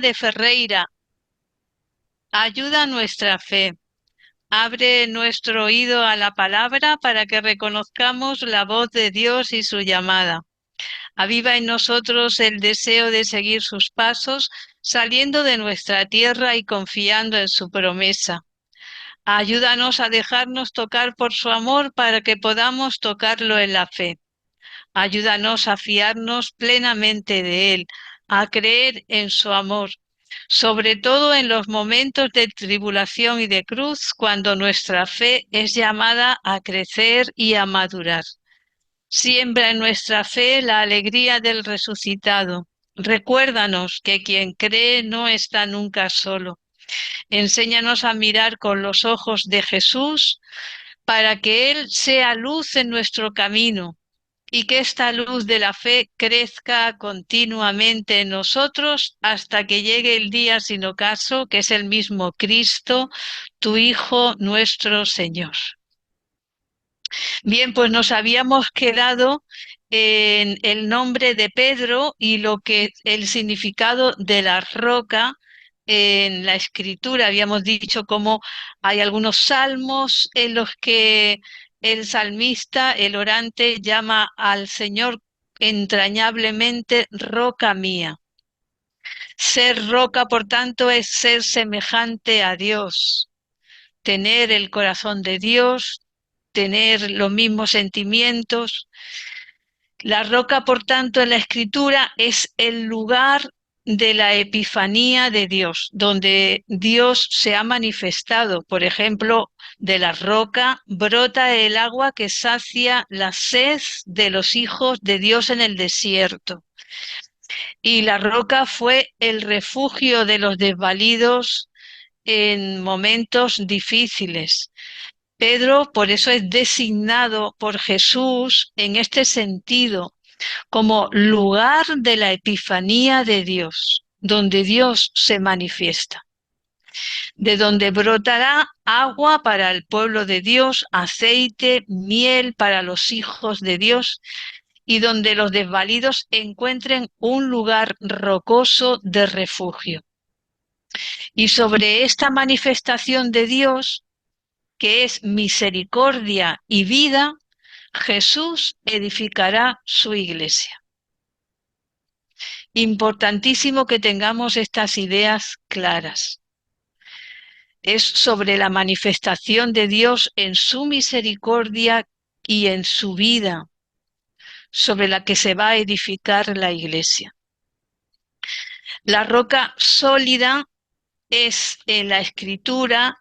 de Ferreira, ayuda nuestra fe. Abre nuestro oído a la palabra para que reconozcamos la voz de Dios y su llamada. Aviva en nosotros el deseo de seguir sus pasos, saliendo de nuestra tierra y confiando en su promesa. Ayúdanos a dejarnos tocar por su amor para que podamos tocarlo en la fe. Ayúdanos a fiarnos plenamente de Él, a creer en su amor, sobre todo en los momentos de tribulación y de cruz, cuando nuestra fe es llamada a crecer y a madurar. Siembra en nuestra fe la alegría del resucitado. Recuérdanos que quien cree no está nunca solo. Enséñanos a mirar con los ojos de Jesús para que Él sea luz en nuestro camino y que esta luz de la fe crezca continuamente en nosotros hasta que llegue el día sin ocaso, que es el mismo Cristo, tu Hijo, nuestro Señor. Bien, pues nos habíamos quedado en el nombre de Pedro y lo que el significado de la roca en la escritura. Habíamos dicho cómo hay algunos salmos en los que el salmista, el orante, llama al Señor entrañablemente roca mía. Ser roca, por tanto, es ser semejante a Dios, tener el corazón de Dios, tener los mismos sentimientos. La roca, por tanto, en la escritura es el lugar de la epifanía de Dios, donde Dios se ha manifestado. Por ejemplo, de la roca brota el agua que sacia la sed de los hijos de Dios en el desierto. Y la roca fue el refugio de los desvalidos en momentos difíciles. Pedro, por eso es designado por Jesús en este sentido, como lugar de la epifanía de Dios, donde Dios se manifiesta, de donde brotará agua para el pueblo de Dios, aceite, miel para los hijos de Dios, y donde los desvalidos encuentren un lugar rocoso de refugio. Y sobre esta manifestación de Dios, que es misericordia y vida, Jesús edificará su iglesia. Importantísimo que tengamos estas ideas claras. Es sobre la manifestación de Dios en su misericordia y en su vida, sobre la que se va a edificar la iglesia. La roca sólida es en la escritura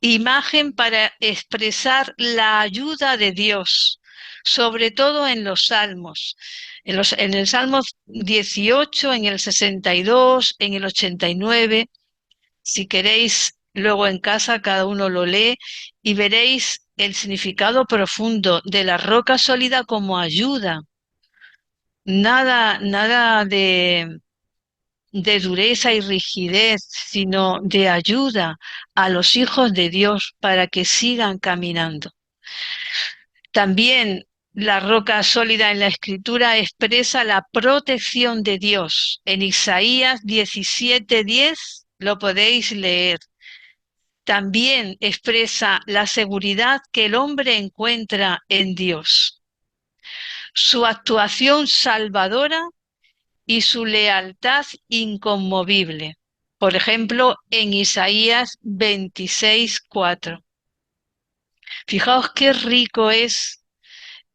imagen para expresar la ayuda de Dios, sobre todo en los salmos. En el Salmo 18, en el 62, en el 89. Si queréis, luego en casa cada uno lo lee y veréis el significado profundo de la roca sólida como ayuda. Nada de dureza y rigidez, sino de ayuda a los hijos de Dios para que sigan caminando. También la roca sólida en la escritura expresa la protección de Dios. En Isaías 17:10 lo podéis leer. También expresa la seguridad que el hombre encuentra en Dios, su actuación salvadora y su lealtad inconmovible. Por ejemplo, en Isaías 26:4. Fijaos qué rico es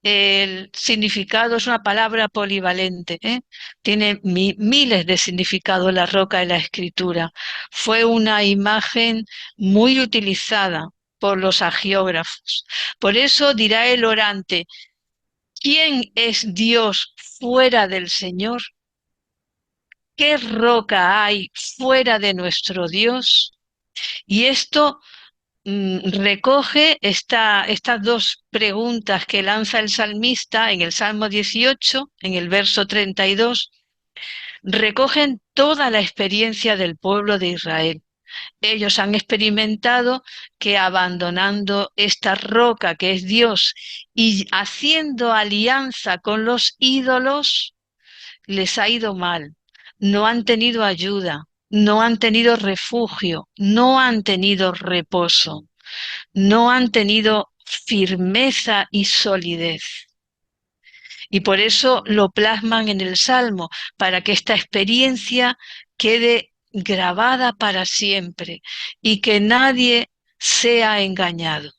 el significado, es una palabra polivalente, ¿eh? Tiene miles de significados la roca en la escritura. Fue una imagen muy utilizada por los agiógrafos. Por eso dirá el orante, ¿quién es Dios fuera del Señor? ¿Qué roca hay fuera de nuestro Dios? Y esto recoge estas dos preguntas que lanza el salmista en el Salmo 18, en el verso 32, recogen toda la experiencia del pueblo de Israel. Ellos han experimentado que abandonando esta roca que es Dios y haciendo alianza con los ídolos, les ha ido mal, no han tenido ayuda, no han tenido refugio, no han tenido reposo, no han tenido firmeza y solidez. Y por eso lo plasman en el Salmo, para que esta experiencia quede grabada para siempre y que nadie sea engañado,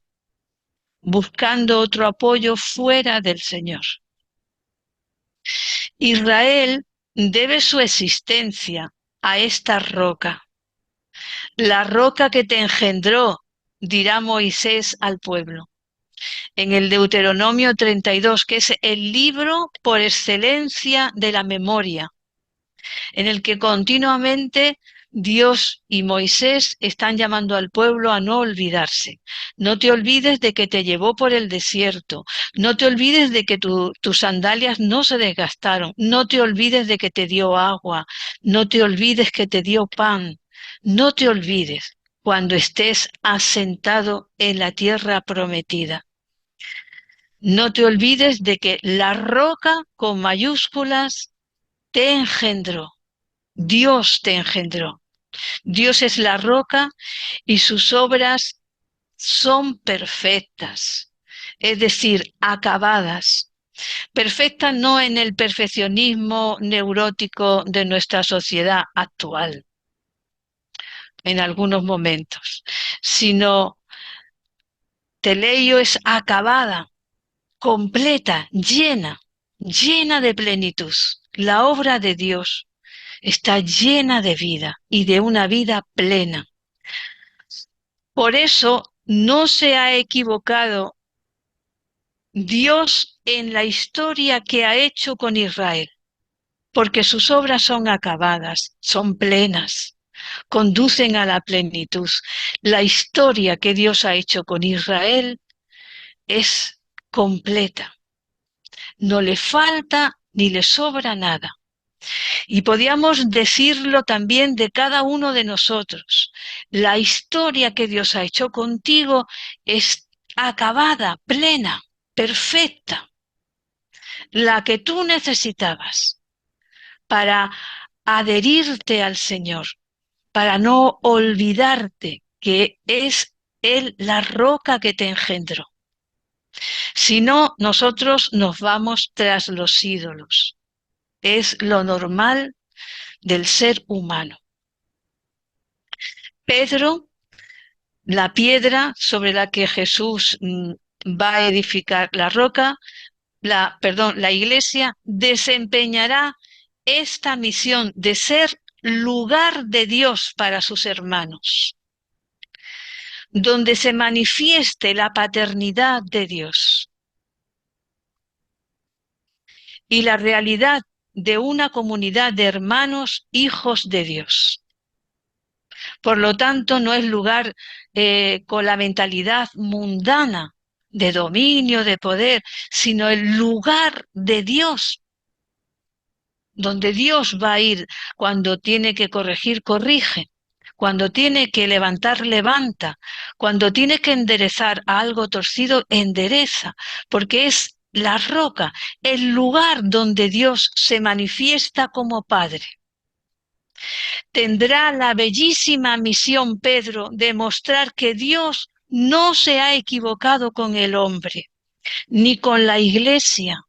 buscando otro apoyo fuera del Señor. Israel debe su existencia a esta roca, la roca que te engendró, dirá Moisés al pueblo en el Deuteronomio 32, que es el libro por excelencia de la memoria, en el que continuamente Dios y Moisés están llamando al pueblo a no olvidarse. No te olvides de que te llevó por el desierto. No te olvides de que tus sandalias no se desgastaron. No te olvides de que te dio agua. No te olvides que te dio pan. No te olvides cuando estés asentado en la tierra prometida. No te olvides de que la roca con mayúsculas te engendró. Dios te engendró. Dios es la roca y sus obras son perfectas, es decir, acabadas. Perfectas no en el perfeccionismo neurótico de nuestra sociedad actual, en algunos momentos, sino teleio es acabada, completa, llena de plenitud. La obra de Dios está llena de vida y de una vida plena. Por eso no se ha equivocado Dios en la historia que ha hecho con Israel, porque sus obras son acabadas, son plenas, conducen a la plenitud. La historia que Dios ha hecho con Israel es completa. No le falta ni le sobra nada. Y podíamos decirlo también de cada uno de nosotros. La historia que Dios ha hecho contigo es acabada, plena, perfecta, la que tú necesitabas para adherirte al Señor, para no olvidarte que es Él la roca que te engendró. Si no, nosotros nos vamos tras los ídolos. Es lo normal del ser humano. Pedro, la piedra sobre la que Jesús va a edificar la roca, la iglesia, desempeñará esta misión de ser lugar de Dios para sus hermanos, donde se manifieste la paternidad de Dios y la realidad de una comunidad de hermanos, hijos de Dios. Por lo tanto, no es lugar con la mentalidad mundana de dominio, de poder, sino el lugar de Dios, donde Dios va a ir cuando tiene que corregir, corrige, cuando tiene que levantar, levanta, cuando tiene que enderezar a algo torcido, endereza, porque es la roca, el lugar donde Dios se manifiesta como Padre. Tendrá la bellísima misión, Pedro, de mostrar que Dios no se ha equivocado con el hombre, ni con la iglesia,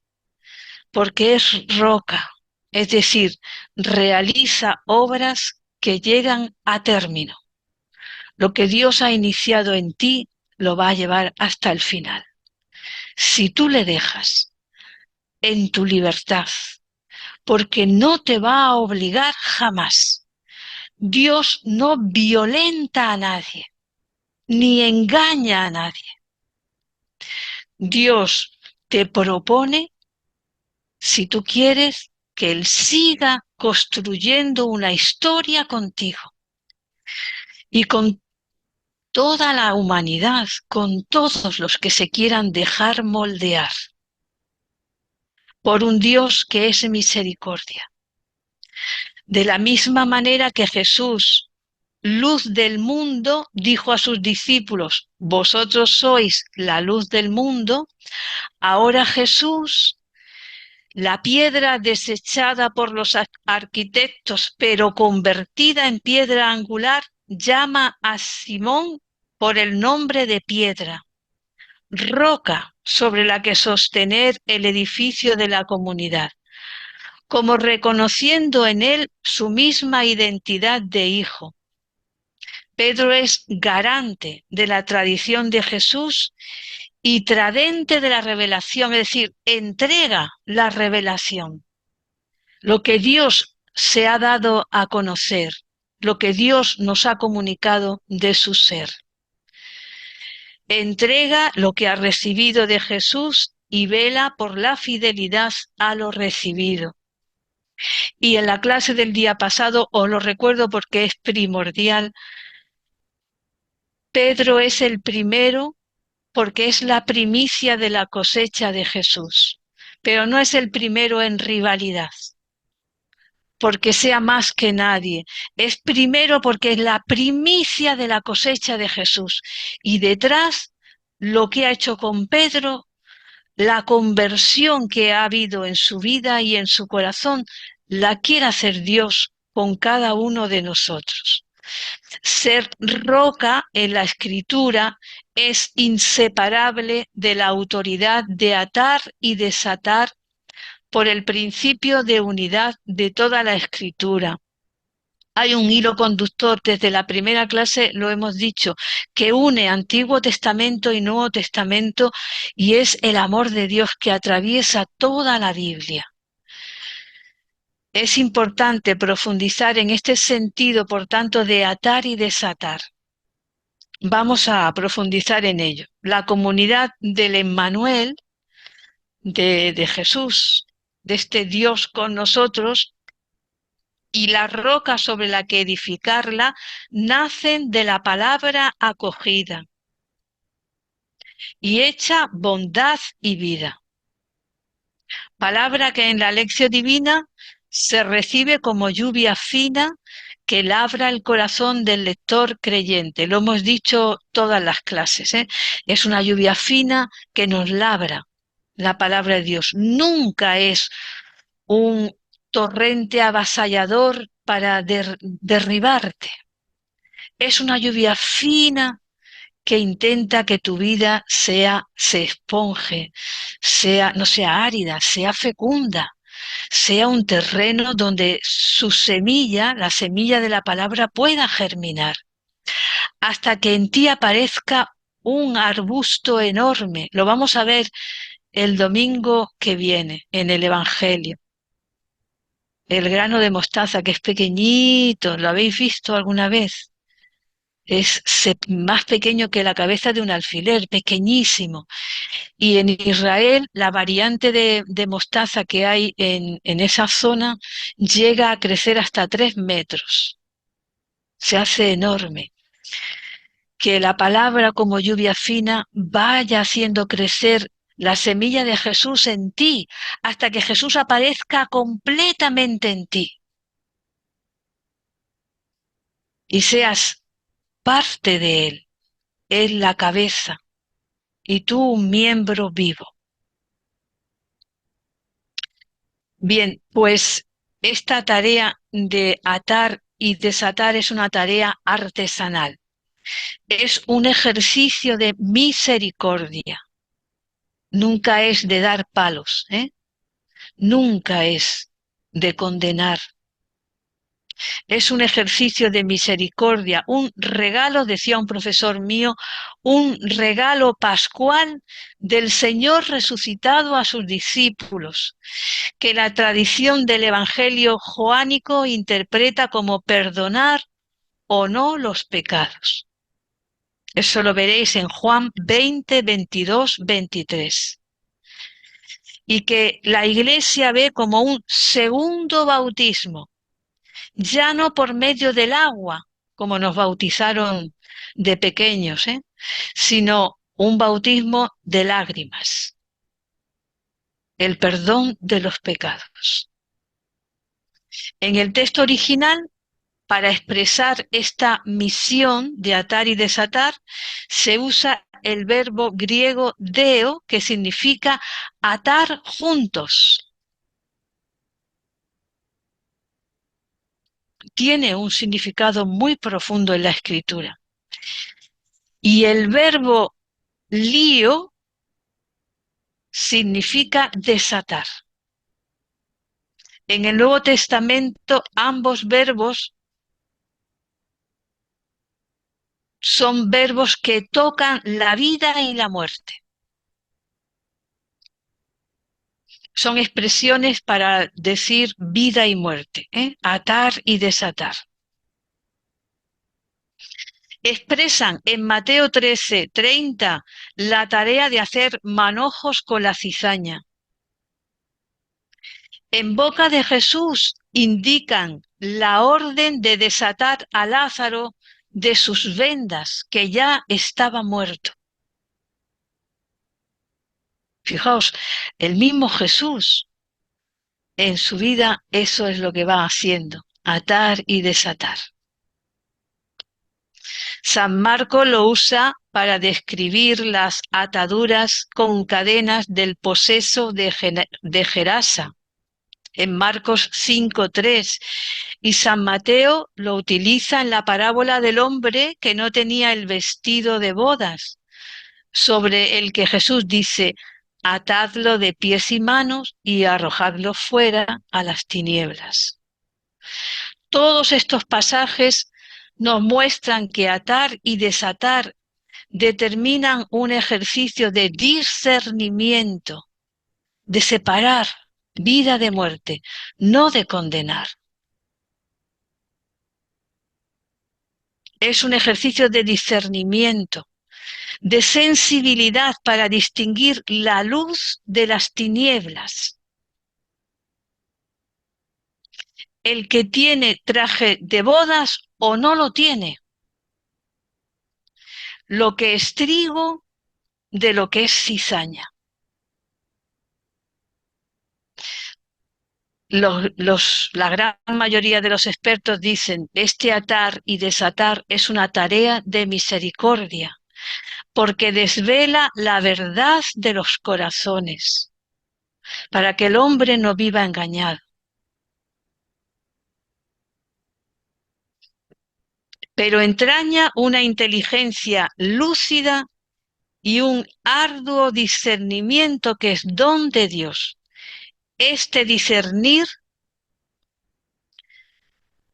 porque es roca, es decir, realiza obras que llegan a término. Lo que Dios ha iniciado en ti lo va a llevar hasta el final. Si tú le dejas en tu libertad, porque no te va a obligar jamás. Dios no violenta a nadie, ni engaña a nadie. Dios te propone, si tú quieres, que Él siga construyendo una historia contigo y con toda la humanidad, con todos los que se quieran dejar moldear por un Dios que es misericordia. De la misma manera que Jesús, luz del mundo, dijo a sus discípulos, vosotros sois la luz del mundo, ahora Jesús La piedra desechada por los arquitectos, pero convertida en piedra angular, llama a Simón por el nombre de piedra, roca sobre la que sostener el edificio de la comunidad, como reconociendo en él su misma identidad de hijo. Pedro es garante de la tradición de Jesús y tradente de la revelación, es decir, entrega la revelación, lo que Dios se ha dado a conocer, lo que Dios nos ha comunicado de su ser. Entrega lo que ha recibido de Jesús y vela por la fidelidad a lo recibido. Y en la clase del día pasado, os lo recuerdo porque es primordial, Pedro es el primero porque es la primicia de la cosecha de Jesús, pero no es el primero en rivalidad, porque sea más que nadie. Es primero porque es la primicia de la cosecha de Jesús. Y detrás, lo que ha hecho con Pedro, la conversión que ha habido en su vida y en su corazón, la quiere hacer Dios con cada uno de nosotros. Ser roca en la escritura es inseparable de la autoridad de atar y desatar por el principio de unidad de toda la escritura. Hay un hilo conductor, desde la primera clase lo hemos dicho, que une Antiguo Testamento y Nuevo Testamento, y es el amor de Dios que atraviesa toda la Biblia. Es importante profundizar en este sentido, por tanto, de atar y desatar. Vamos a profundizar en ello. La comunidad del Emmanuel, de Jesús, de este Dios con nosotros, y la roca sobre la que edificarla, nacen de la palabra acogida y hecha bondad y vida. Palabra que en la lección divina se recibe como lluvia fina que labra el corazón del lector creyente. Lo hemos dicho todas las clases, ¿eh? Es una lluvia fina que nos labra la palabra de Dios. Nunca es un torrente avasallador para derribarte. Es una lluvia fina que intenta que tu vida se esponje, no sea árida, sea fecunda, sea un terreno donde su semilla, la semilla de la palabra, pueda germinar, hasta que en ti aparezca un arbusto enorme. Lo vamos a ver el domingo que viene en el Evangelio. El grano de mostaza, que es pequeñito, ¿lo habéis visto alguna vez? Es más pequeño que la cabeza de un alfiler, pequeñísimo. Y en Israel, la variante de mostaza que hay en esa zona llega a crecer hasta 3 metros. Se hace enorme. Que la palabra como lluvia fina vaya haciendo crecer la semilla de Jesús en ti, hasta que Jesús aparezca completamente en ti. Y seas parte de él. Es la cabeza y tú un miembro vivo. Bien, pues esta tarea de atar y desatar es una tarea artesanal. Es un ejercicio de misericordia. Nunca es de dar palos, ¿eh? Nunca es de condenar. Es un ejercicio de misericordia, un regalo, decía un profesor mío, un regalo pascual del Señor resucitado a sus discípulos, que la tradición del Evangelio joánico interpreta como perdonar o no los pecados. Eso lo veréis en Juan 20, 22, 23. Y que la Iglesia ve como un segundo bautismo, ya no por medio del agua, como nos bautizaron de pequeños, sino un bautismo de lágrimas, el perdón de los pecados. En el texto original, para expresar esta misión de atar y desatar, se usa el verbo griego deo, que significa atar juntos. tiene un significado muy profundo en la Escritura. Y el verbo lío significa desatar. En el Nuevo Testamento ambos verbos son verbos que tocan la vida y la muerte. Son expresiones para decir vida y muerte, atar y desatar. Expresan en Mateo 13:30 la tarea de hacer manojos con la cizaña. En boca de Jesús indican la orden de desatar a Lázaro de sus vendas, que ya estaba muerto. Fijaos, el mismo Jesús en su vida eso es lo que va haciendo, atar y desatar. San Marcos lo usa para describir las ataduras con cadenas del poseso de Gerasa, en Marcos 5:3, y San Mateo lo utiliza en la parábola del hombre que no tenía el vestido de bodas, sobre el que Jesús dice: atadlo de pies y manos y arrojadlo fuera a las tinieblas. Todos estos pasajes nos muestran que atar y desatar determinan un ejercicio de discernimiento, de separar vida de muerte, no de condenar. Es un ejercicio de discernimiento, de sensibilidad para distinguir la luz de las tinieblas. El que tiene traje de bodas o no lo tiene. Lo que es trigo de lo que es cizaña. La gran mayoría de los expertos dicen: este atar y desatar es una tarea de misericordia, porque desvela la verdad de los corazones, para que el hombre no viva engañado. Pero entraña una inteligencia lúcida y un arduo discernimiento que es don de Dios. Este discernir,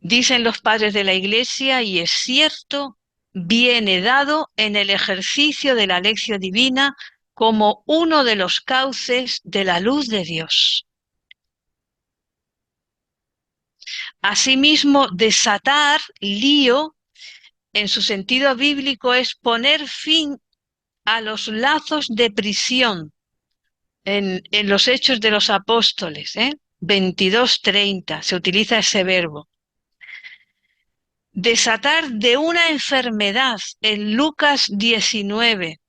dicen los padres de la Iglesia, y es cierto, viene dado en el ejercicio de la lección divina como uno de los cauces de la luz de Dios. Asimismo, desatar, lío, en su sentido bíblico es poner fin a los lazos de prisión en los Hechos de los Apóstoles, 22:30, se utiliza ese verbo. Desatar de una enfermedad en Lucas 19.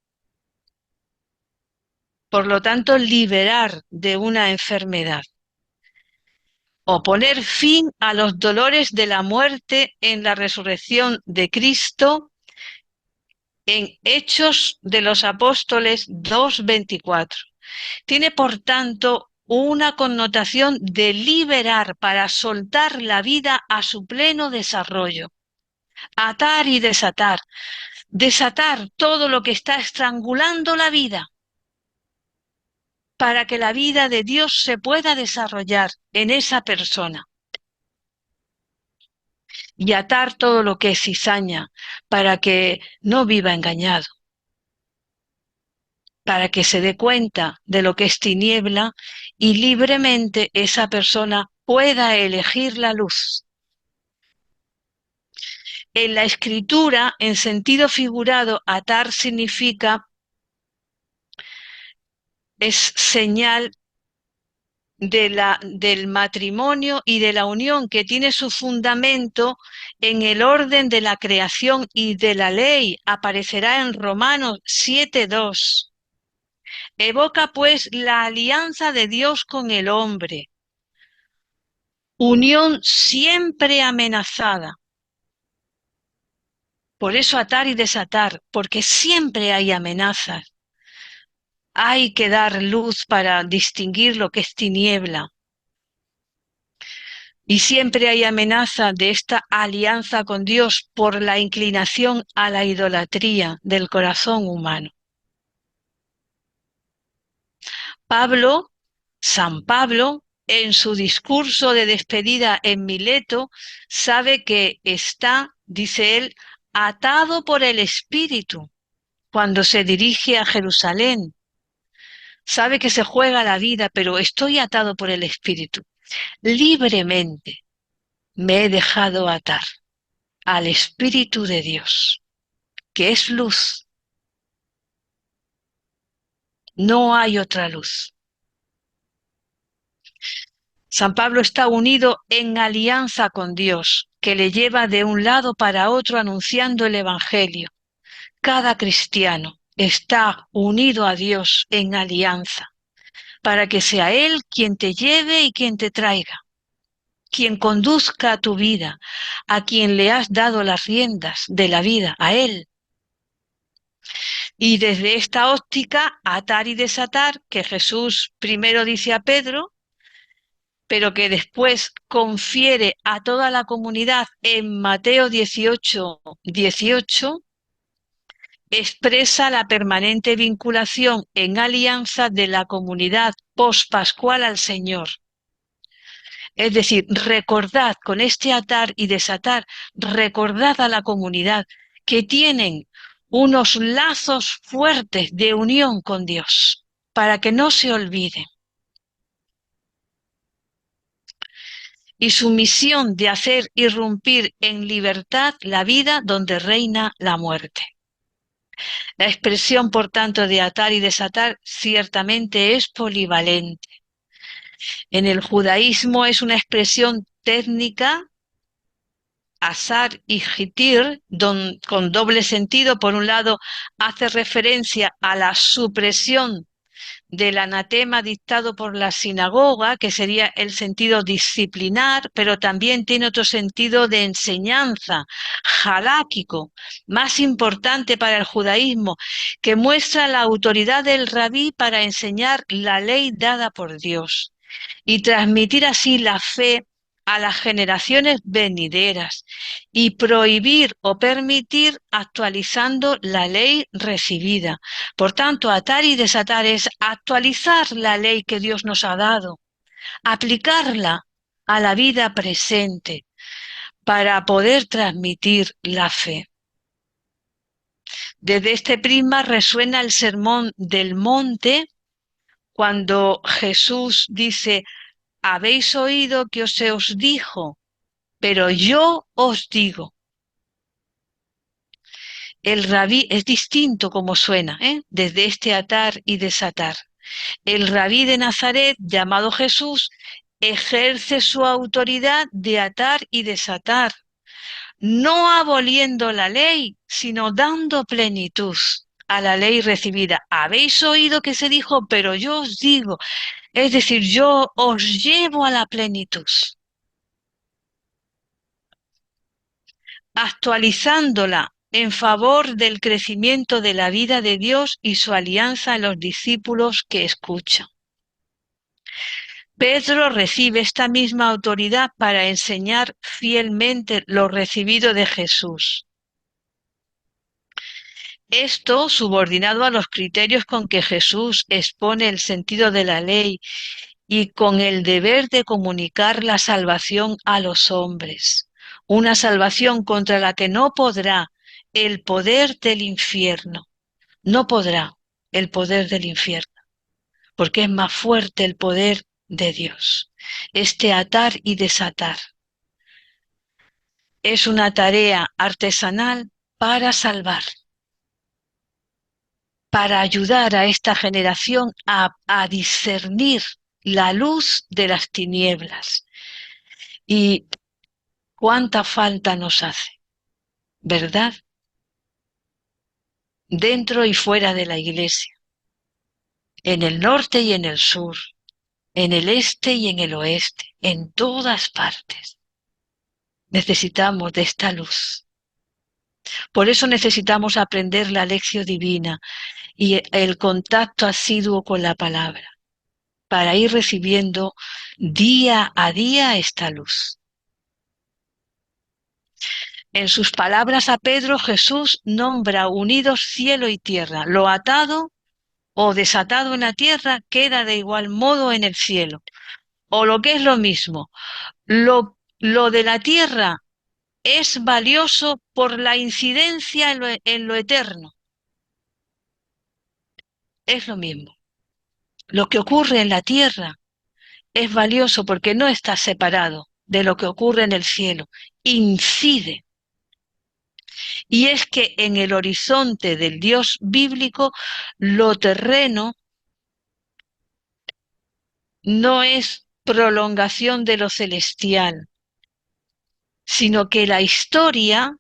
Por lo tanto, liberar de una enfermedad. O poner fin a los dolores de la muerte en la resurrección de Cristo en Hechos de los Apóstoles 2:24. Tiene, por tanto, una connotación de liberar para soltar la vida a su pleno desarrollo. Atar y desatar. Desatar todo lo que está estrangulando la vida para que la vida de Dios se pueda desarrollar en esa persona. Y atar todo lo que es cizaña para que no viva engañado, para que se dé cuenta de lo que es tiniebla y libremente esa persona pueda elegir la luz. En la Escritura, en sentido figurado, atar significa, es señal del matrimonio y de la unión, que tiene su fundamento en el orden de la creación y de la ley. Aparecerá en Romanos 7:2. Evoca pues la alianza de Dios con el hombre, unión siempre amenazada. Por eso atar y desatar, porque siempre hay amenazas. Hay que dar luz para distinguir lo que es tiniebla. Y siempre hay amenaza de esta alianza con Dios por la inclinación a la idolatría del corazón humano. Pablo, San Pablo, en su discurso de despedida en Mileto, sabe que está, dice él, atado por el Espíritu cuando se dirige a Jerusalén. Sabe que se juega la vida, pero estoy atado por el Espíritu. Libremente me he dejado atar al Espíritu de Dios, que es luz. No hay otra luz. San Pablo está unido en alianza con Dios, que le lleva de un lado para otro anunciando el Evangelio. Cada cristiano está unido a Dios en alianza, para que sea Él quien te lleve y quien te traiga, quien conduzca tu vida, a quien le has dado las riendas de la vida, a Él. Y desde esta óptica, atar y desatar, que Jesús primero dice a Pedro, pero que después confiere a toda la comunidad en Mateo 18:18, expresa la permanente vinculación en alianza de la comunidad pospascual al Señor. Es decir, recordad con este atar y desatar, recordad a la comunidad que tienen unos lazos fuertes de unión con Dios, para que no se olviden. Y su misión de hacer irrumpir en libertad la vida donde reina la muerte. La expresión, por tanto, de atar y desatar ciertamente es polivalente. En el judaísmo es una expresión técnica, asar y gitir, con doble sentido. Por un lado, hace referencia a la supresión del anatema dictado por la sinagoga, que sería el sentido disciplinar, pero también tiene otro sentido de enseñanza, jaláquico, más importante para el judaísmo, que muestra la autoridad del rabí para enseñar la ley dada por Dios y transmitir así la fe a las generaciones venideras y prohibir o permitir actualizando la ley recibida. Por tanto, atar y desatar es actualizar la ley que Dios nos ha dado, aplicarla a la vida presente para poder transmitir la fe. Desde este prisma resuena el sermón del monte cuando Jesús dice: habéis oído que se os dijo, pero yo os digo. El rabí es distinto como suena, desde este atar y desatar. El rabí de Nazaret, llamado Jesús, ejerce su autoridad de atar y desatar, no aboliendo la ley, sino dando plenitud a la ley recibida. Habéis oído que se dijo, pero yo os digo, es decir, yo os llevo a la plenitud, actualizándola en favor del crecimiento de la vida de Dios y su alianza en los discípulos que escuchan. Pedro recibe esta misma autoridad para enseñar fielmente lo recibido de Jesús. Esto subordinado a los criterios con que Jesús expone el sentido de la ley y con el deber de comunicar la salvación a los hombres. Una salvación contra la que no podrá el poder del infierno. No podrá el poder del infierno, porque es más fuerte el poder de Dios. Este atar y desatar es una tarea artesanal para salvar, para ayudar a esta generación a discernir la luz de las tinieblas. Y cuánta falta nos hace, ¿verdad? Dentro y fuera de la iglesia, en el norte y en el sur, en el este y en el oeste, en todas partes. Necesitamos de esta luz. Por eso necesitamos aprender la lección divina y el contacto asiduo con la palabra, para ir recibiendo día a día esta luz. En sus palabras a Pedro, Jesús nombra unidos cielo y tierra. Lo atado o desatado en la tierra queda de igual modo en el cielo. O lo que es lo mismo, lo de la tierra es valioso por la incidencia en lo eterno. Es lo mismo. Lo que ocurre en la tierra es valioso porque no está separado de lo que ocurre en el cielo. Incide. Y es que en el horizonte del Dios bíblico, lo terreno no es prolongación de lo celestial, sino que la historia,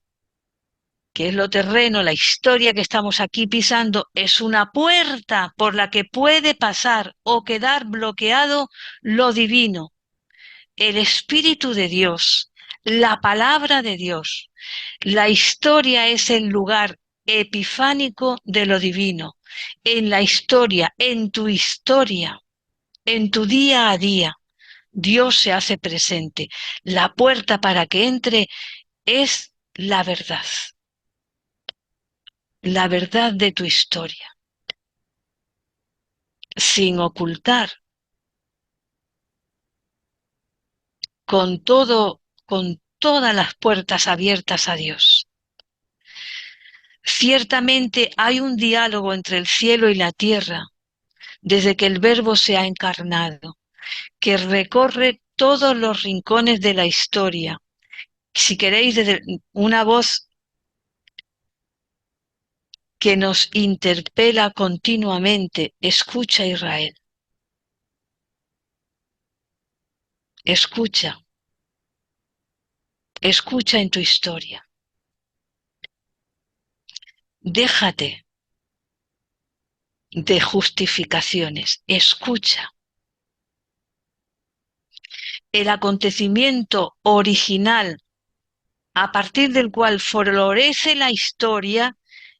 que es lo terreno, la historia que estamos aquí pisando, es una puerta por la que puede pasar o quedar bloqueado lo divino, el Espíritu de Dios, la palabra de Dios. La historia es el lugar epifánico de lo divino. En la historia, en tu día a día, Dios se hace presente. La puerta para que entre es la verdad de tu historia, sin ocultar, con todas las puertas abiertas a Dios. Ciertamente hay un diálogo entre el cielo y la tierra, desde que el Verbo se ha encarnado, que recorre todos los rincones de la historia. Si queréis, desde una voz que nos interpela continuamente, escucha Israel, escucha, escucha en tu historia, déjate de justificaciones, escucha. El acontecimiento original a partir del cual florece la historia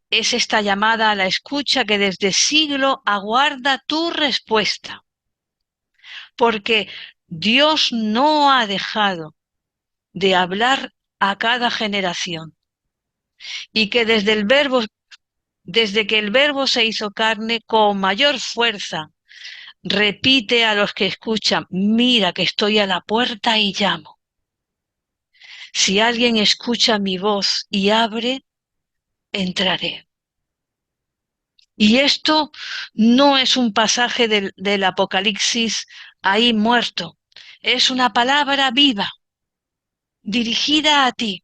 es esta llamada a la escucha que desde siglo aguarda tu respuesta. Porque Dios no ha dejado de hablar a cada generación y que desde que el Verbo se hizo carne, con mayor fuerza repite a los que escuchan: mira que estoy a la puerta y llamo. Si alguien escucha mi voz y abre, entraré. Y esto no es un pasaje del Apocalipsis ahí muerto, es una palabra viva, dirigida a ti,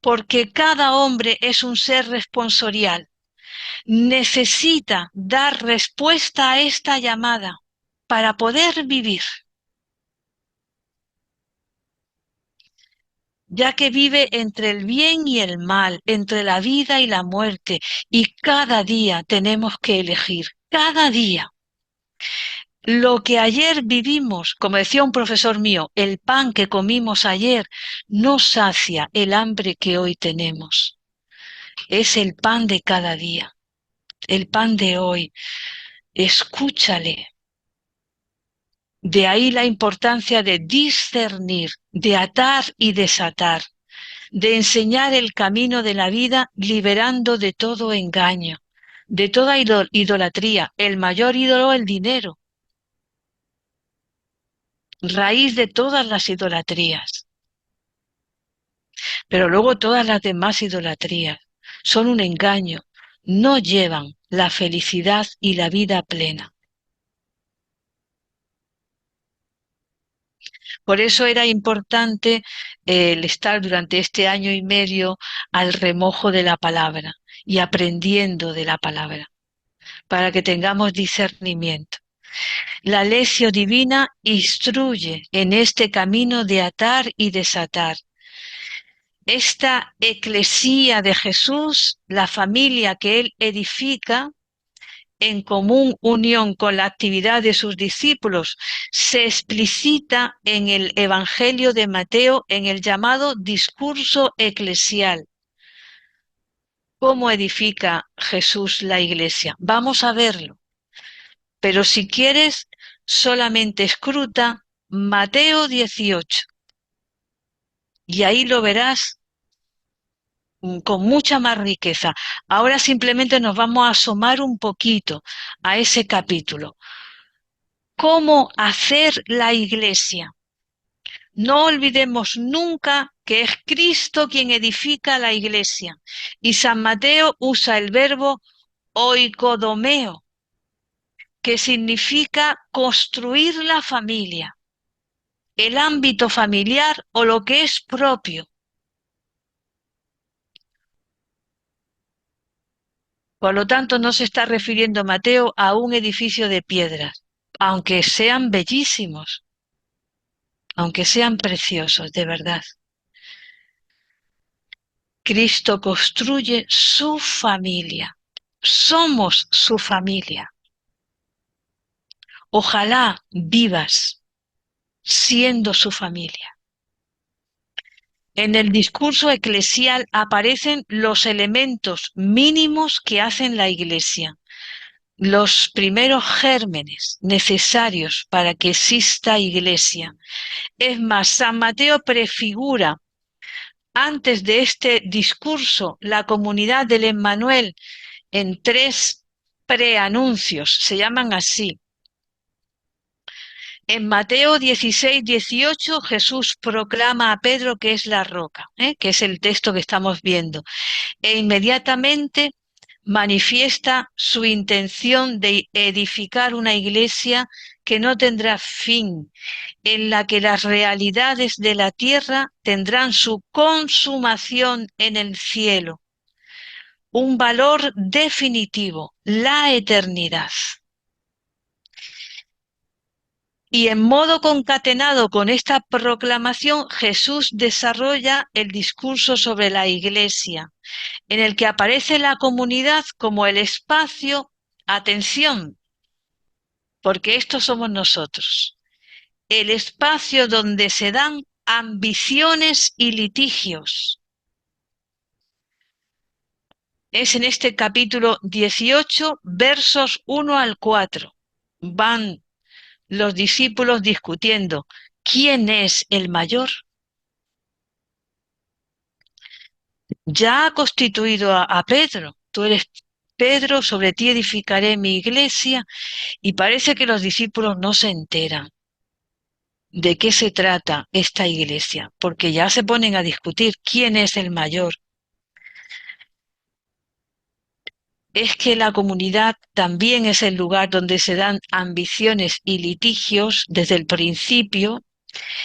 porque cada hombre es un ser responsorial. Necesita dar respuesta a esta llamada para poder vivir, ya que vive entre el bien y el mal, entre la vida y la muerte, y cada día tenemos que elegir, cada día. Lo que ayer vivimos, como decía un profesor mío, el pan que comimos ayer no sacia el hambre que hoy tenemos. Es el pan de cada día, el pan de hoy. Escúchale. De ahí la importancia de discernir, de atar y desatar, de enseñar el camino de la vida liberando de todo engaño, de toda idolatría. El mayor ídolo, el dinero, raíz de todas las idolatrías. Pero luego todas las demás idolatrías son un engaño, no llevan la felicidad y la vida plena. Por eso era importante el estar durante este año y medio al remojo de la palabra y aprendiendo de la palabra, para que tengamos discernimiento. La lección divina instruye en este camino de atar y desatar. Esta eclesía de Jesús, la familia que él edifica, en común unión con la actividad de sus discípulos, se explicita en el Evangelio de Mateo en el llamado discurso eclesial. ¿Cómo edifica Jesús la iglesia? Vamos a verlo. Pero si quieres, solamente escruta Mateo 18 y ahí lo verás con mucha más riqueza. Ahora simplemente nos vamos a asomar un poquito a ese capítulo. ¿Cómo hacer la iglesia? No olvidemos nunca que es Cristo quien edifica la iglesia. Y San Mateo usa el verbo oikodomeo, que significa construir la familia, el ámbito familiar o lo que es propio. Por lo tanto, no se está refiriendo Mateo a un edificio de piedras, aunque sean bellísimos, aunque sean preciosos, de verdad. Cristo construye su familia. Somos su familia. Ojalá vivas siendo su familia. En el discurso eclesial aparecen los elementos mínimos que hacen la Iglesia, los primeros gérmenes necesarios para que exista Iglesia. Es más, San Mateo prefigura antes de este discurso la comunidad del Emmanuel en 3 preanuncios, se llaman así. En Mateo 16, 18, Jesús proclama a Pedro que es la roca, que es el texto que estamos viendo, e inmediatamente manifiesta su intención de edificar una iglesia que no tendrá fin, en la que las realidades de la tierra tendrán su consumación en el cielo, un valor definitivo, la eternidad. Y en modo concatenado con esta proclamación, Jesús desarrolla el discurso sobre la Iglesia, en el que aparece la comunidad como el espacio, atención, porque estos somos nosotros, el espacio donde se dan ambiciones y litigios. Es en este capítulo 18, versos 1 al 4. Van los discípulos discutiendo quién es el mayor. Ya ha constituido a Pedro. Tú eres Pedro, sobre ti edificaré mi iglesia. Y parece que los discípulos no se enteran de qué se trata esta iglesia, porque ya se ponen a discutir quién es el mayor. Es que la comunidad también es el lugar donde se dan ambiciones y litigios desde el principio,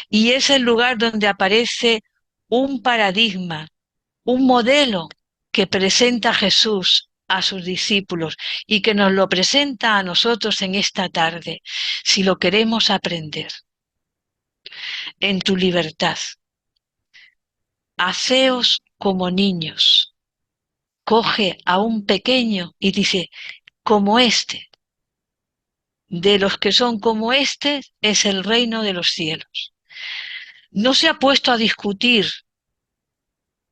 y es el lugar donde aparece un paradigma, un modelo que presenta Jesús a sus discípulos y que nos lo presenta a nosotros en esta tarde, si lo queremos aprender. En tu libertad, haceos como niños. Coge a un pequeño y dice, como este. De los que son como este es el reino de los cielos. No se ha puesto a discutir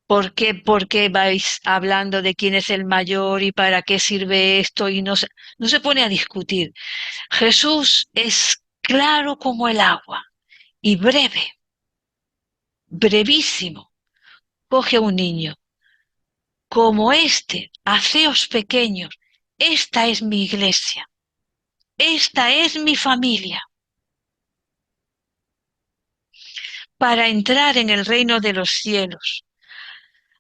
por qué vais hablando de quién es el mayor y para qué sirve esto, y no se pone a discutir. Jesús es claro como el agua y breve, brevísimo. Coge a un niño. Como este, haceos pequeños. Esta es mi iglesia. Esta es mi familia. Para entrar en el reino de los cielos,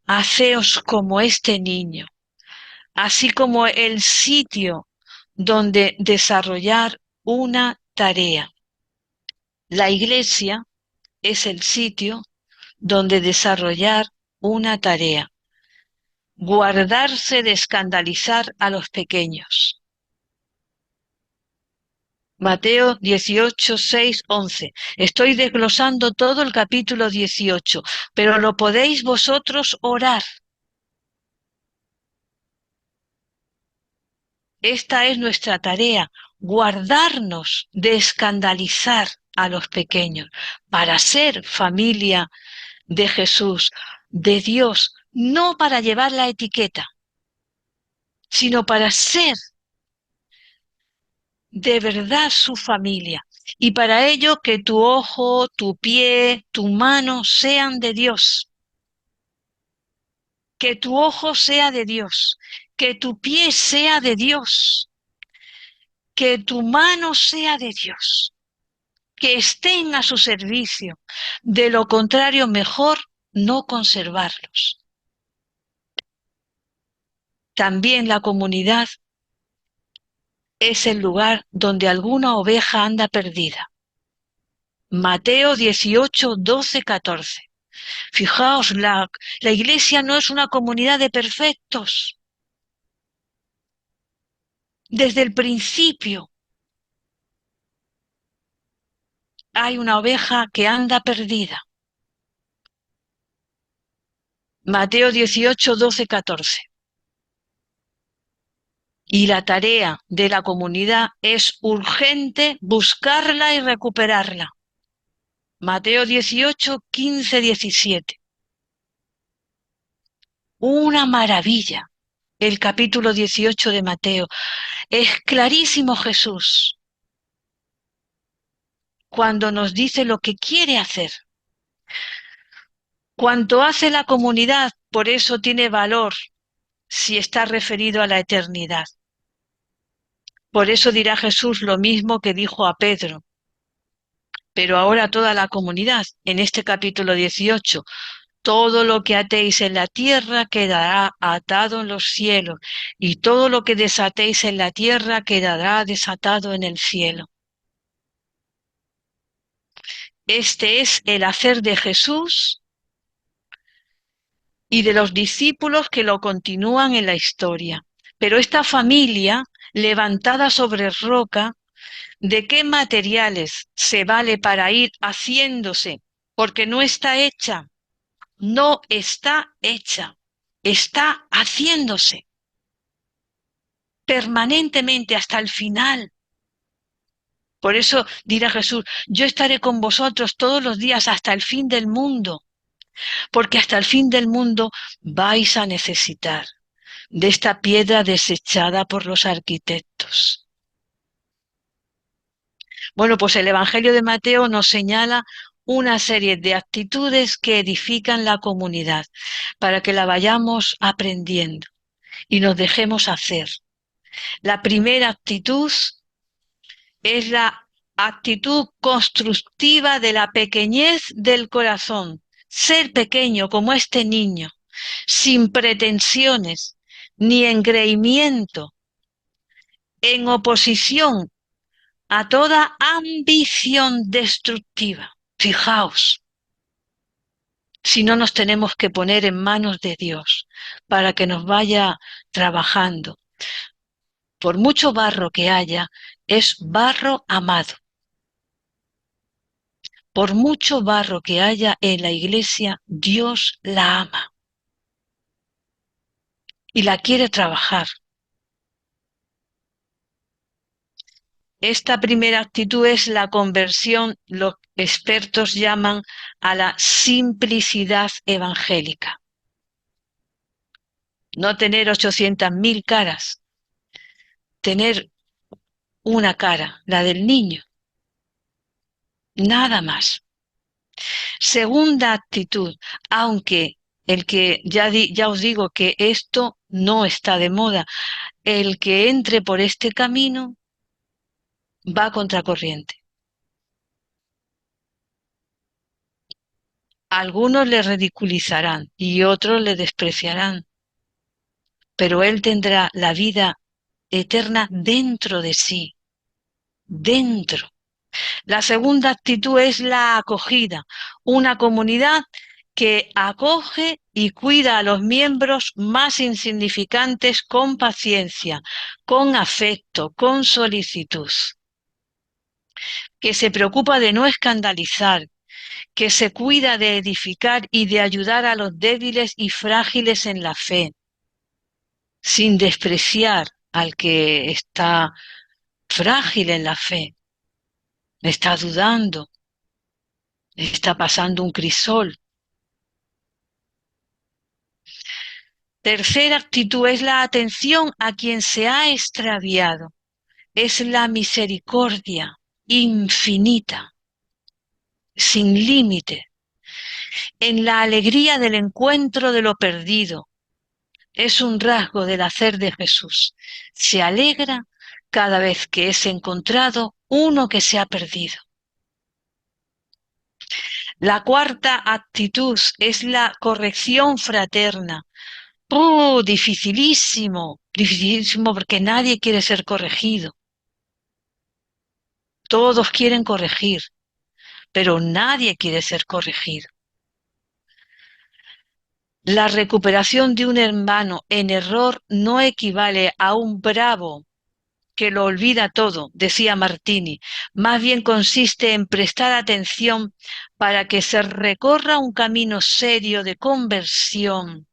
haceos como este niño, así como el sitio donde desarrollar una tarea. La iglesia es el sitio donde desarrollar una tarea. Guardarse de escandalizar a los pequeños. Mateo 18, 6, 11. Estoy desglosando todo el capítulo 18, pero lo podéis vosotros orar. Esta es nuestra tarea, guardarnos de escandalizar a los pequeños para ser familia de Jesús, de Dios, no para llevar la etiqueta, sino para ser de verdad su familia. Y para ello que tu ojo, tu pie, tu mano sean de Dios. Que tu ojo sea de Dios. Que tu pie sea de Dios. Que tu mano sea de Dios. Que estén a su servicio. De lo contrario, mejor no conservarlos. También la comunidad es el lugar donde alguna oveja anda perdida. Mateo 18, 12, 14. Fijaos, la iglesia no es una comunidad de perfectos. Desde el principio hay una oveja que anda perdida. Mateo 18, 12, 14. Y la tarea de la comunidad es urgente buscarla y recuperarla. Mateo 18, 15, 17. Una maravilla. El capítulo 18 de Mateo. Es clarísimo Jesús cuando nos dice lo que quiere hacer. Cuanto hace la comunidad, por eso tiene valor si está referido a la eternidad. Por eso dirá Jesús lo mismo que dijo a Pedro, pero ahora toda la comunidad, en este capítulo 18, todo lo que atéis en la tierra quedará atado en los cielos, y todo lo que desatéis en la tierra quedará desatado en el cielo. Este es el hacer de Jesús y de los discípulos que lo continúan en la historia. Pero esta familia, levantada sobre roca, ¿de qué materiales se vale para ir haciéndose? Porque no está hecha, no está hecha, está haciéndose permanentemente hasta el final. Por eso dirá Jesús, yo estaré con vosotros todos los días hasta el fin del mundo, porque hasta el fin del mundo vais a necesitar de esta piedra desechada por los arquitectos. Bueno, pues el Evangelio de Mateo nos señala una serie de actitudes que edifican la comunidad para que la vayamos aprendiendo y nos dejemos hacer. La primera actitud es la actitud constructiva de la pequeñez del corazón. Ser pequeño como este niño, sin pretensiones ni engreimiento, en oposición a toda ambición destructiva. Fijaos, si no nos tenemos que poner en manos de Dios para que nos vaya trabajando. Por mucho barro que haya, es barro amado. Por mucho barro que haya en la iglesia, Dios la ama y la quiere trabajar. Esta primera actitud es la conversión, los expertos llaman a la simplicidad evangélica. No tener 800.000 caras, tener una cara, la del niño, nada más. Segunda actitud, aunque el que ya os digo que esto no está de moda, el que entre por este camino va a contracorriente. Algunos le ridiculizarán y otros le despreciarán, pero él tendrá la vida eterna dentro de sí, dentro. La segunda actitud es la acogida, una comunidad que acoge y cuida a los miembros más insignificantes con paciencia, con afecto, con solicitud, que se preocupa de no escandalizar, que se cuida de edificar y de ayudar a los débiles y frágiles en la fe, sin despreciar al que está frágil en la fe, está dudando, está pasando un crisol. Tercera actitud es la atención a quien se ha extraviado, es la misericordia. infinita, sin límite, en la alegría del encuentro de lo perdido. Es un rasgo del hacer de Jesús. Se alegra cada vez que es encontrado uno que se ha perdido. La cuarta actitud es la corrección fraterna. ¡Oh, dificilísimo! Dificilísimo porque nadie quiere ser corregido. Todos quieren corregir, pero nadie quiere ser corregido. La recuperación de un hermano en error no equivale a un bravo que lo olvida todo, decía Martini. Más bien consiste en prestar atención para que se recorra un camino serio de conversión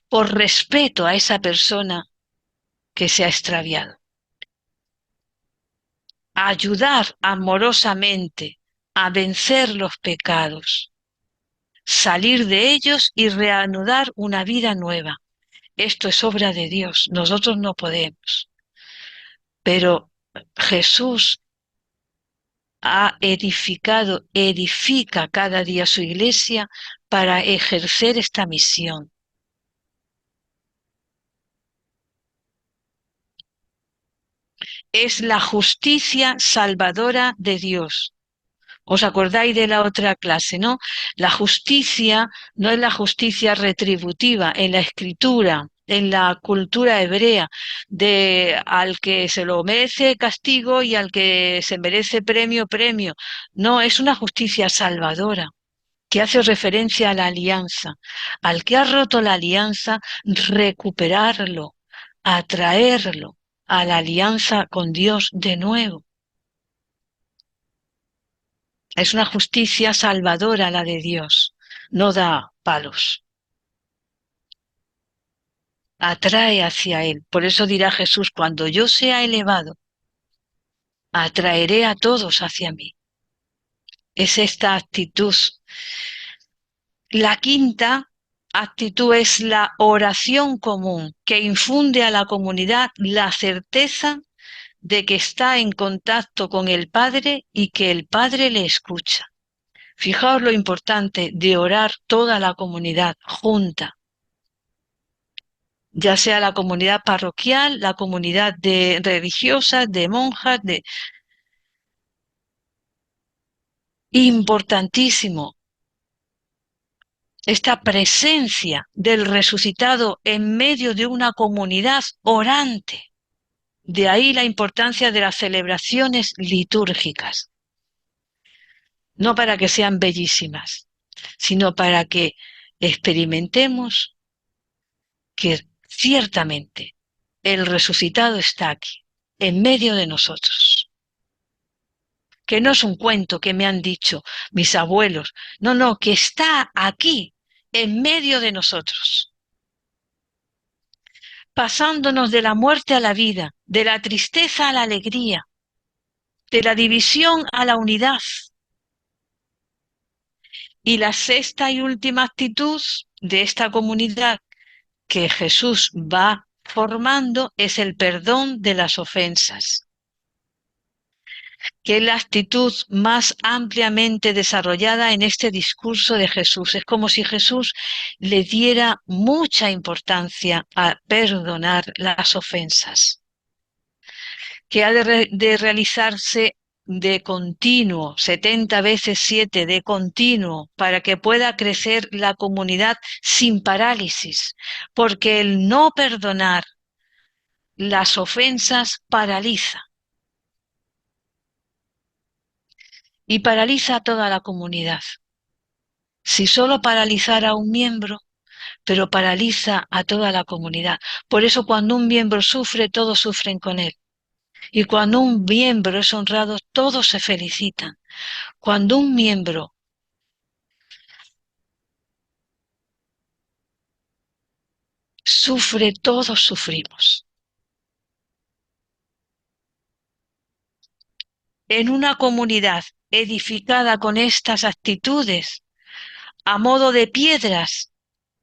por respeto a esa persona que se ha extraviado. Ayudar amorosamente a vencer los pecados, salir de ellos y reanudar una vida nueva. Esto es obra de Dios, nosotros no podemos. Pero Jesús ha edificado, edifica cada día su iglesia para ejercer esta misión. Es la justicia salvadora de Dios. ¿Os acordáis de la otra clase, no? La justicia no es la justicia retributiva en la escritura, en la cultura hebrea, de al que se lo merece castigo y al que se merece premio, premio. No, es una justicia salvadora que hace referencia a la alianza. Al que ha roto la alianza, recuperarlo, atraerlo a la alianza con Dios de nuevo. Es una justicia salvadora la de Dios, no da palos. Atrae hacia Él. Por eso dirá Jesús, cuando yo sea elevado, atraeré a todos hacia mí. Es esta actitud. La quinta actitud es la oración común, que infunde a la comunidad la certeza de que está en contacto con el Padre y que el Padre le escucha. Fijaos lo importante de orar toda la comunidad junta, ya sea la comunidad parroquial, la comunidad de religiosas, de monjas, de importantísimo esta presencia del resucitado en medio de una comunidad orante. De ahí la importancia de las celebraciones litúrgicas. No para que sean bellísimas, sino para que experimentemos que ciertamente el resucitado está aquí, en medio de nosotros. Que no es un cuento que me han dicho mis abuelos, no, que está aquí, en medio de nosotros, pasándonos de la muerte a la vida, de la tristeza a la alegría, de la división a la unidad. Y la sexta y última actitud de esta comunidad que Jesús va formando es el perdón de las ofensas, que es la actitud más ampliamente desarrollada en este discurso de Jesús. Es como si Jesús le diera mucha importancia a perdonar las ofensas, que ha de realizarse de continuo, 70 veces 7 de continuo, para que pueda crecer la comunidad sin parálisis, porque el no perdonar las ofensas paraliza. Y paraliza a toda la comunidad. Si solo paralizara a un miembro, pero paraliza a toda la comunidad. Por eso cuando un miembro sufre, todos sufren con él. Y cuando un miembro es honrado, todos se felicitan. Cuando un miembro sufre, todos sufrimos. En una comunidad edificada con estas actitudes, a modo de piedras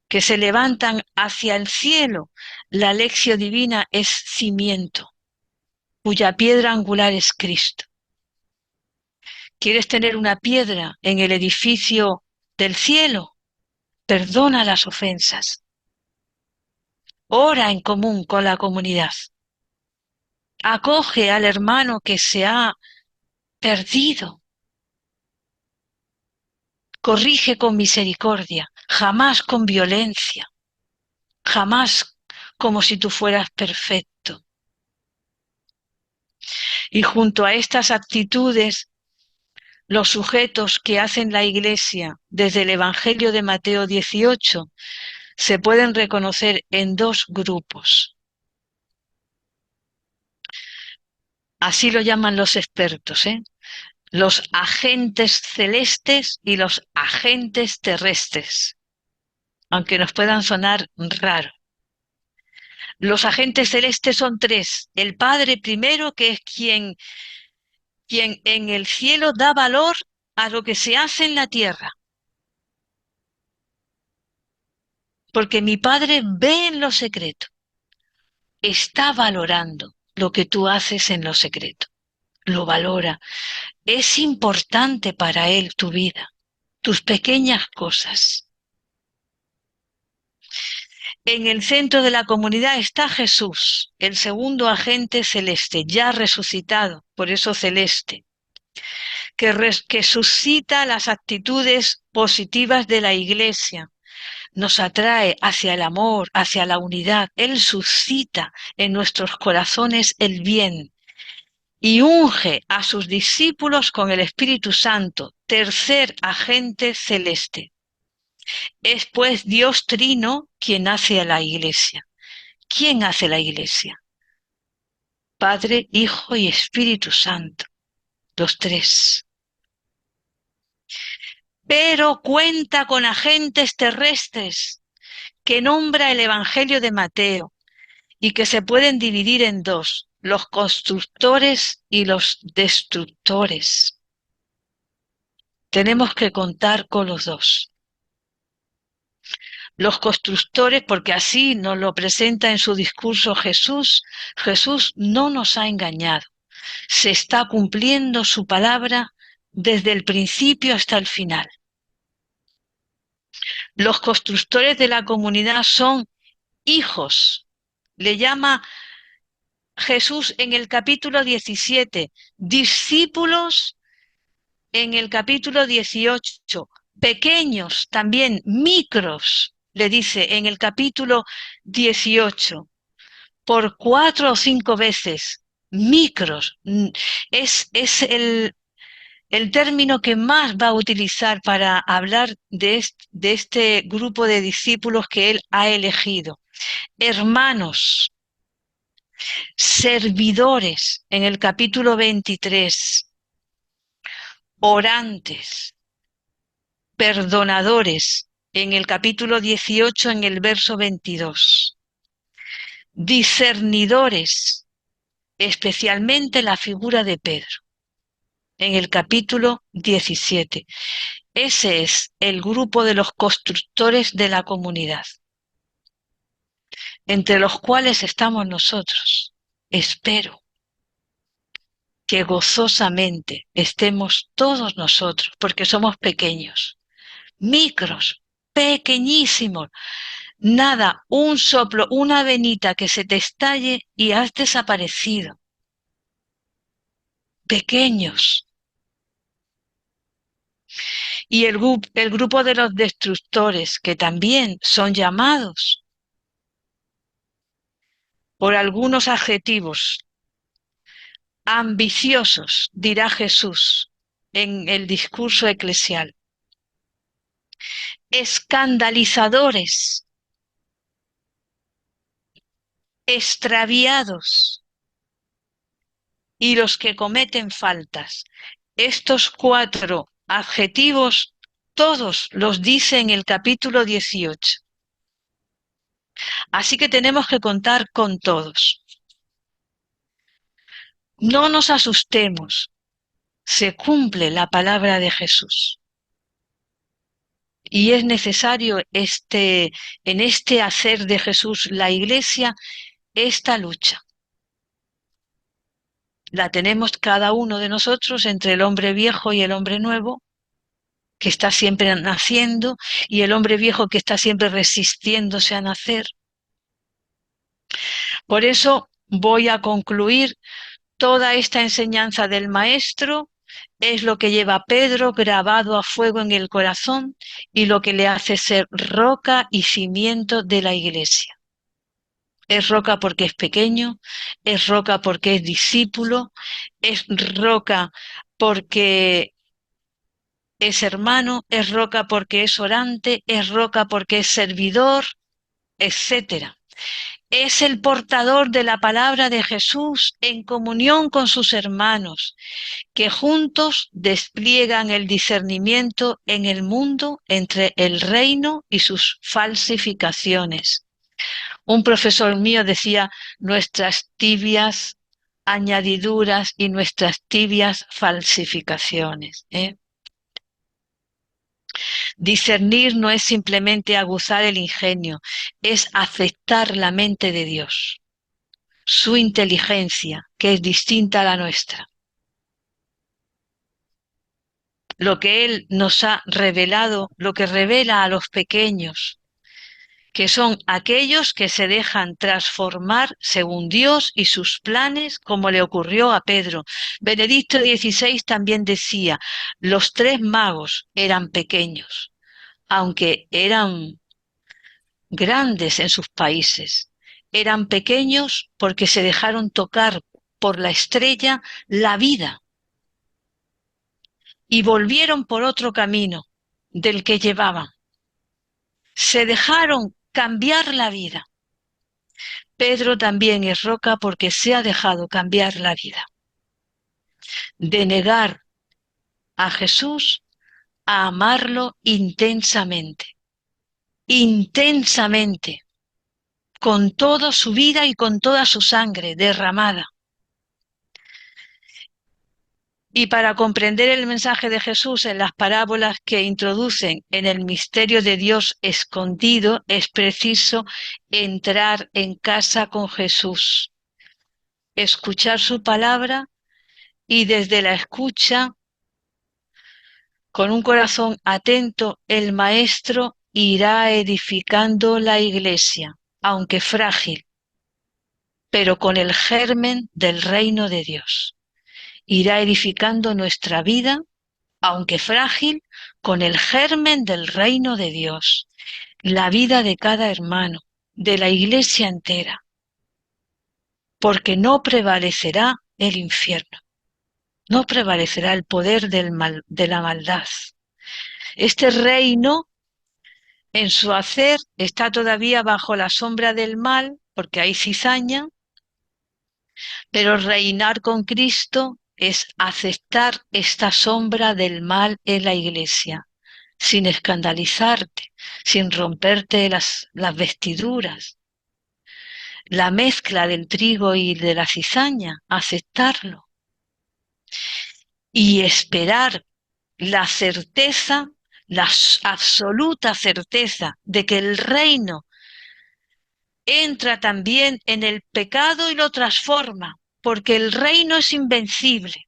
que se levantan hacia el cielo, la lección divina es cimiento, cuya piedra angular es Cristo. ¿Quieres tener una piedra en el edificio del cielo? Perdona las ofensas. Ora en común con la comunidad. Acoge al hermano que se ha perdido. Corrige con misericordia, jamás con violencia, jamás como si tú fueras perfecto. Y junto a estas actitudes, los sujetos que hacen la Iglesia desde el Evangelio de Mateo 18 se pueden reconocer en dos grupos. Así lo llaman los expertos, ¿eh? Los agentes celestes y los agentes terrestres, aunque nos puedan sonar raro. Los agentes celestes son tres. El Padre primero, que es quien en el cielo da valor a lo que se hace en la tierra. Porque mi Padre ve en lo secreto. Está valorando lo que tú haces en lo secreto. Lo valora. Es importante para Él tu vida, tus pequeñas cosas. En el centro de la comunidad está Jesús, el segundo agente celeste, ya resucitado, por eso celeste, que suscita las actitudes positivas de la Iglesia, nos atrae hacia el amor, hacia la unidad. Él suscita en nuestros corazones el bien y unge a sus discípulos con el Espíritu Santo, tercer agente celeste. Es pues Dios Trino quien hace a la Iglesia. ¿Quién hace la Iglesia? Padre, Hijo y Espíritu Santo, los tres. Pero cuenta con agentes terrestres que nombra el Evangelio de Mateo y que se pueden dividir en dos, los constructores y los destructores. Tenemos que contar con los dos. Los constructores, porque así nos lo presenta en su discurso Jesús, Jesús no nos ha engañado. Se está cumpliendo su palabra desde el principio hasta el final. Los constructores de la comunidad son hijos. Le llama Jesús en el capítulo 17, discípulos en el capítulo 18, pequeños también, micros, le dice en el capítulo 18, por 4 o 5 veces, micros, es el término que más va a utilizar para hablar de este grupo de discípulos que él ha elegido. Hermanos, servidores en el capítulo 23, orantes, perdonadores en el capítulo 18 en el verso 22, discernidores, especialmente la figura de Pedro en el capítulo 17. Ese es el grupo de los constructores de la comunidad, entre los cuales estamos nosotros. Espero que gozosamente estemos todos nosotros, porque somos pequeños, micros, pequeñísimos. Nada, un soplo, una venita que se te estalle y has desaparecido. Pequeños. Y el grupo de los destructores, que también son llamados por algunos adjetivos. Ambiciosos, dirá Jesús en el discurso eclesial. Escandalizadores, extraviados y los que cometen faltas. Estos 4 adjetivos todos los dice en el capítulo 18. Así que tenemos que contar con todos. No nos asustemos, se cumple la palabra de Jesús. Y es necesario en este hacer de Jesús la Iglesia, esta lucha. La tenemos cada uno de nosotros entre el hombre viejo y el hombre nuevo, que está siempre naciendo, y el hombre viejo que está siempre resistiéndose a nacer. Por eso voy a concluir toda esta enseñanza del Maestro. Es lo que lleva a Pedro grabado a fuego en el corazón y lo que le hace ser roca y cimiento de la Iglesia. Es roca porque es pequeño, es roca porque es discípulo, es roca porque es hermano, es roca porque es orante, es roca porque es servidor, etcétera. Es el portador de la palabra de Jesús en comunión con sus hermanos, que juntos despliegan el discernimiento en el mundo entre el reino y sus falsificaciones. Un profesor mío decía nuestras tibias añadiduras y nuestras tibias falsificaciones. Discernir no es simplemente aguzar el ingenio, es aceptar la mente de Dios, su inteligencia, que es distinta a la nuestra. Lo que Él nos ha revelado, lo que revela a los pequeños, que son aquellos que se dejan transformar según Dios y sus planes, como le ocurrió a Pedro. Benedicto XVI también decía, los tres magos eran pequeños, aunque eran grandes en sus países. Eran pequeños porque se dejaron tocar por la estrella la vida y volvieron por otro camino del que llevaban. Se dejaron cambiar la vida. Pedro también es roca porque se ha dejado cambiar la vida. De negar a Jesús a amarlo intensamente. Intensamente. Con toda su vida y con toda su sangre derramada. Y para comprender el mensaje de Jesús en las parábolas que introducen en el misterio de Dios escondido, es preciso entrar en casa con Jesús, escuchar su palabra y desde la escucha, con un corazón atento, el Maestro irá edificando la Iglesia, aunque frágil, pero con el germen del reino de Dios. Irá edificando nuestra vida, aunque frágil, con el germen del reino de Dios, la vida de cada hermano, de la Iglesia entera, porque no prevalecerá el infierno, no prevalecerá el poder de la maldad. Este reino, en su hacer, está todavía bajo la sombra del mal, porque hay cizaña, pero reinar con Cristo es aceptar esta sombra del mal en la Iglesia, sin escandalizarte, sin romperte las vestiduras. La mezcla del trigo y de la cizaña, aceptarlo. Y esperar la certeza, la absoluta certeza de que el reino entra también en el pecado y lo transforma, porque el reino es invencible.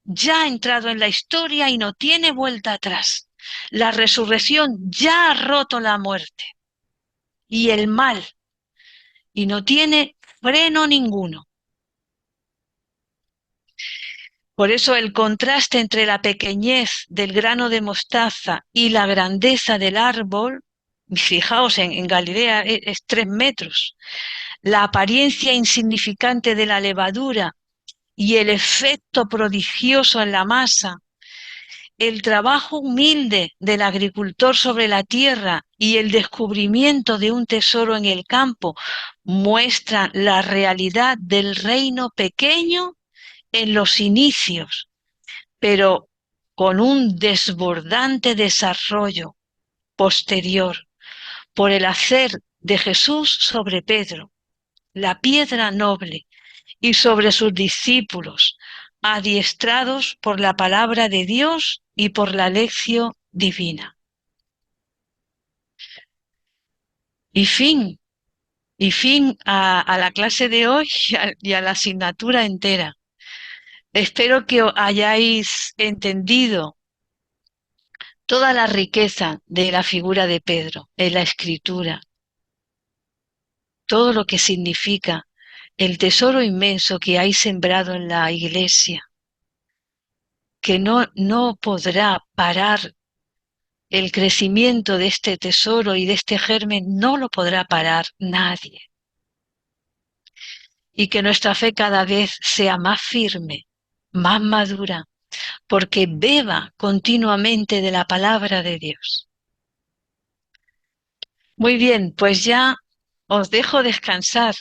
Ya ha entrado en la historia y no tiene vuelta atrás. La resurrección ya ha roto la muerte y el mal, y no tiene freno ninguno. Por eso el contraste entre la pequeñez del grano de mostaza y la grandeza del árbol, fijaos, en Galilea es 3 metros, la apariencia insignificante de la levadura y el efecto prodigioso en la masa, el trabajo humilde del agricultor sobre la tierra y el descubrimiento de un tesoro en el campo muestran la realidad del reino pequeño en los inicios, pero con un desbordante desarrollo posterior por el hacer de Jesús sobre Pedro, la piedra noble, y sobre sus discípulos, adiestrados por la palabra de Dios y por la lección divina. Y fin a la clase de hoy y a la asignatura entera. Espero que hayáis entendido toda la riqueza de la figura de Pedro en la Escritura, todo lo que significa el tesoro inmenso que hay sembrado en la Iglesia, que no podrá parar el crecimiento de este tesoro y de este germen, no lo podrá parar nadie. Y que nuestra fe cada vez sea más firme, más madura, porque beba continuamente de la palabra de Dios. Muy bien, pues ya os dejo descansar